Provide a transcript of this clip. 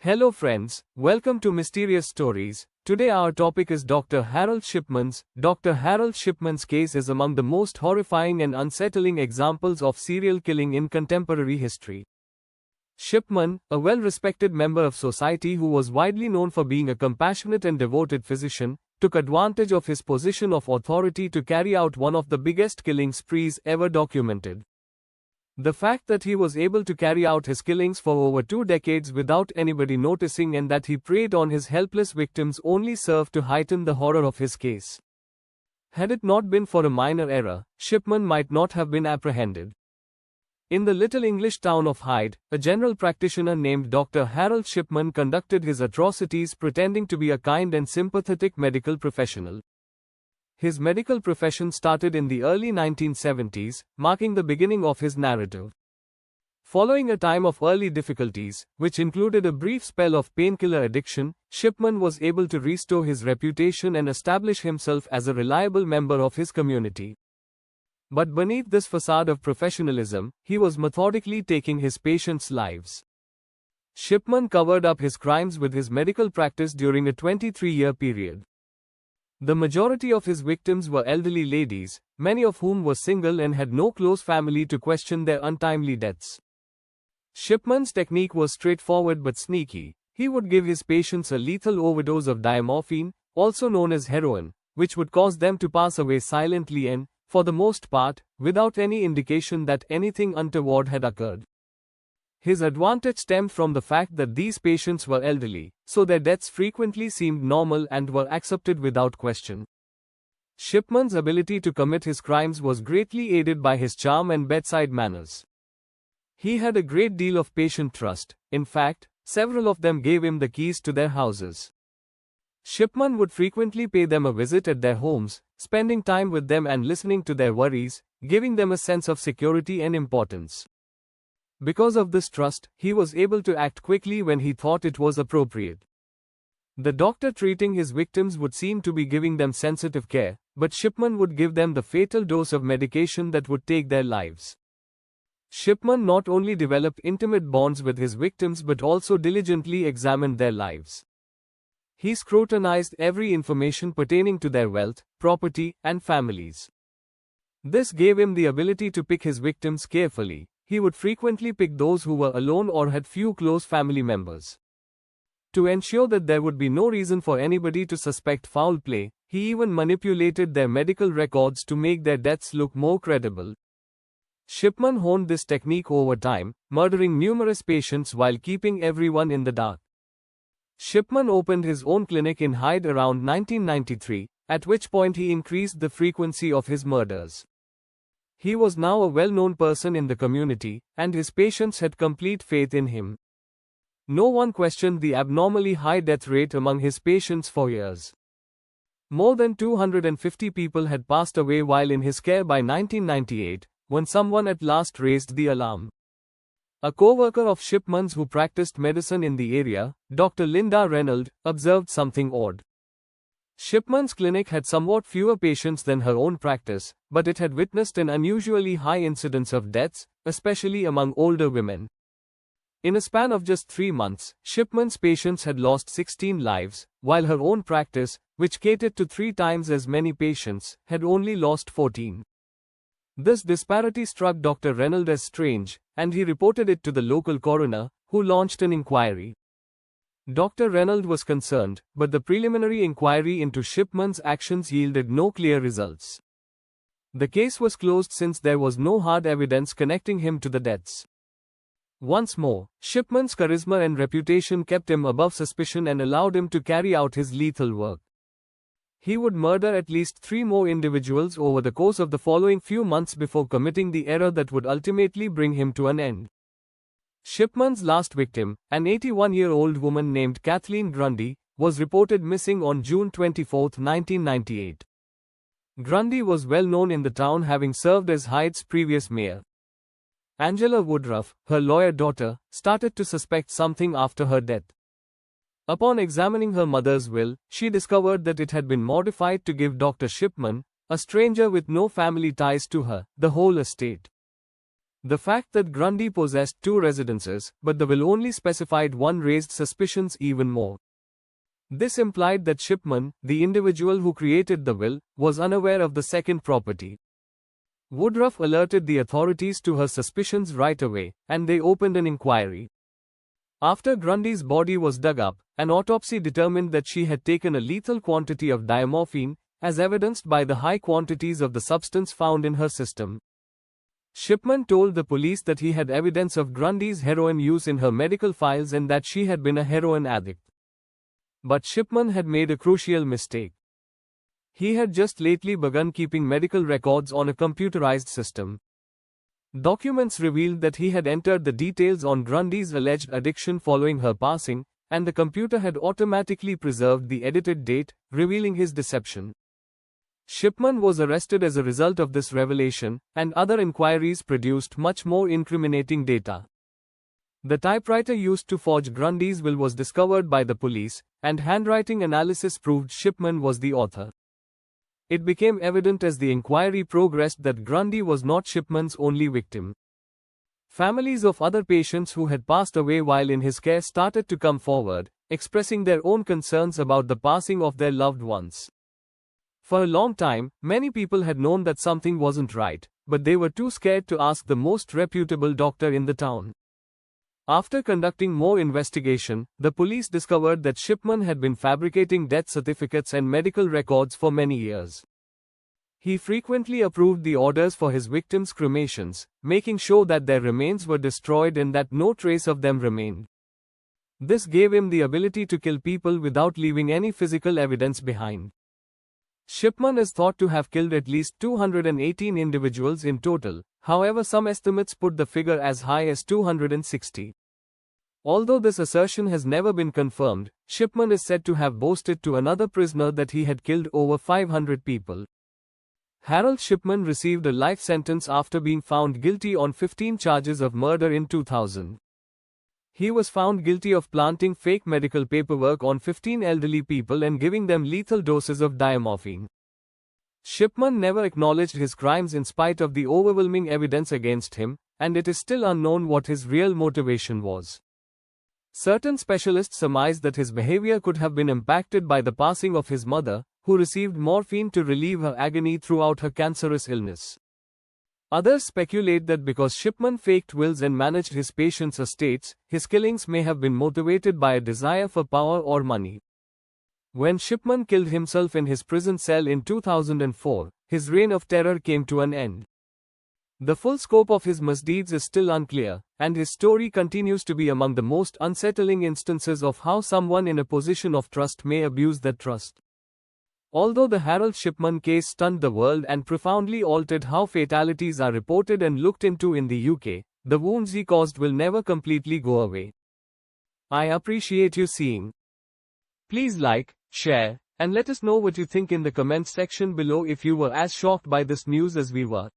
Hello friends, welcome to Mysterious Stories. Today our topic is Dr. Harold Shipman's. Dr. Harold Shipman's case is among the most horrifying and unsettling examples of serial killing in contemporary history. Shipman, a well-respected member of society who was widely known for being a compassionate and devoted physician, took advantage of his position of authority to carry out one of the biggest killing sprees ever documented. The fact that he was able to carry out his killings for over 2 decades without anybody noticing and that he preyed on his helpless victims only served to heighten the horror of his case. Had it not been for a minor error, Shipman might not have been apprehended. In the little English town of Hyde, a general practitioner named Dr. Harold Shipman conducted his atrocities pretending to be a kind and sympathetic medical professional. His medical profession started in the early 1970s, marking the beginning of his narrative. Following a time of early difficulties, which included a brief spell of painkiller addiction, Shipman was able to restore his reputation and establish himself as a reliable member of his community. But beneath this facade of professionalism, he was methodically taking his patients' lives. Shipman covered up his crimes with his medical practice during a 23-year period. The majority of his victims were elderly ladies, many of whom were single and had no close family to question their untimely deaths. Shipman's technique was straightforward but sneaky. He would give his patients a lethal overdose of diamorphine, also known as heroin, which would cause them to pass away silently and, for the most part, without any indication that anything untoward had occurred. His advantage stemmed from the fact that these patients were elderly, so their deaths frequently seemed normal and were accepted without question. Shipman's ability to commit his crimes was greatly aided by his charm and bedside manners. He had a great deal of patient trust. In fact, several of them gave him the keys to their houses. Shipman would frequently pay them a visit at their homes, spending time with them and listening to their worries, giving them a sense of security and importance. Because of this trust, he was able to act quickly when he thought it was appropriate. The doctor treating his victims would seem to be giving them sensitive care, but Shipman would give them the fatal dose of medication that would take their lives. Shipman not only developed intimate bonds with his victims but also diligently examined their lives. He scrutinized every information pertaining to their wealth, property, and families. This gave him the ability to pick his victims carefully. He would frequently pick those who were alone or had few close family members. To ensure that there would be no reason for anybody to suspect foul play, he even manipulated their medical records to make their deaths look more credible. Shipman honed this technique over time, murdering numerous patients while keeping everyone in the dark. Shipman opened his own clinic in Hyde around 1993, at which point he increased the frequency of his murders. He was now a well-known person in the community, and his patients had complete faith in him. No one questioned the abnormally high death rate among his patients for years. More than 250 people had passed away while in his care by 1998, when someone at last raised the alarm. A co-worker of Shipman's who practiced medicine in the area, Dr. Linda Reynolds, observed something odd. Shipman's clinic had somewhat fewer patients than her own practice, but it had witnessed an unusually high incidence of deaths, especially among older women. In a span of just 3 months, Shipman's patients had lost 16 lives, while her own practice, which catered to 3 times as many patients, had only lost 14. This disparity struck Dr. Reynolds as strange, and he reported it to the local coroner, who launched an inquiry. Dr. Reynolds was concerned, but the preliminary inquiry into Shipman's actions yielded no clear results. The case was closed since there was no hard evidence connecting him to the deaths. Once more, Shipman's charisma and reputation kept him above suspicion and allowed him to carry out his lethal work. He would murder at least 3 more individuals over the course of the following few months before committing the error that would ultimately bring him to an end. Shipman's last victim, an 81-year-old woman named Kathleen Grundy, was reported missing on June 24, 1998. Grundy was well known in the town, having served as Hyde's previous mayor. Angela Woodruff, her lawyer daughter, started to suspect something after her death. Upon examining her mother's will, she discovered that it had been modified to give Dr. Shipman, a stranger with no family ties to her, the whole estate. The fact that Grundy possessed two residences, but the will only specified one, raised suspicions even more. This implied that Shipman, the individual who created the will, was unaware of the second property. Woodruff alerted the authorities to her suspicions right away, and they opened an inquiry. After Grundy's body was dug up, an autopsy determined that she had taken a lethal quantity of diamorphine, as evidenced by the high quantities of the substance found in her system. Shipman told the police that he had evidence of Grundy's heroin use in her medical files and that she had been a heroin addict. But Shipman had made a crucial mistake. He had just lately begun keeping medical records on a computerized system. Documents revealed that he had entered the details on Grundy's alleged addiction following her passing, and the computer had automatically preserved the edited date, revealing his deception. Shipman was arrested as a result of this revelation, and other inquiries produced much more incriminating data. The typewriter used to forge Grundy's will was discovered by the police, and handwriting analysis proved Shipman was the author. It became evident as the inquiry progressed that Grundy was not Shipman's only victim. Families of other patients who had passed away while in his care started to come forward, expressing their own concerns about the passing of their loved ones. For a long time, many people had known that something wasn't right, but they were too scared to ask the most reputable doctor in the town. After conducting more investigation, the police discovered that Shipman had been fabricating death certificates and medical records for many years. He frequently approved the orders for his victims' cremations, making sure that their remains were destroyed and that no trace of them remained. This gave him the ability to kill people without leaving any physical evidence behind. Shipman is thought to have killed at least 218 individuals in total, however some estimates put the figure as high as 260. Although this assertion has never been confirmed, Shipman is said to have boasted to another prisoner that he had killed over 500 people. Harold Shipman received a life sentence after being found guilty on 15 charges of murder in 2000. He was found guilty of planting fake medical paperwork on 15 elderly people and giving them lethal doses of diamorphine. Shipman never acknowledged his crimes in spite of the overwhelming evidence against him, and it is still unknown what his real motivation was. Certain specialists surmise that his behavior could have been impacted by the passing of his mother, who received morphine to relieve her agony throughout her cancerous illness. Others speculate that because Shipman faked wills and managed his patients' estates, his killings may have been motivated by a desire for power or money. When Shipman killed himself in his prison cell in 2004, his reign of terror came to an end. The full scope of his misdeeds is still unclear, and his story continues to be among the most unsettling instances of how someone in a position of trust may abuse that trust. Although the Harold Shipman case stunned the world and profoundly altered how fatalities are reported and looked into in the UK, the wounds he caused will never completely go away. I appreciate you seeing. Please like, share, and let us know what you think in the comments section below if you were as shocked by this news as we were.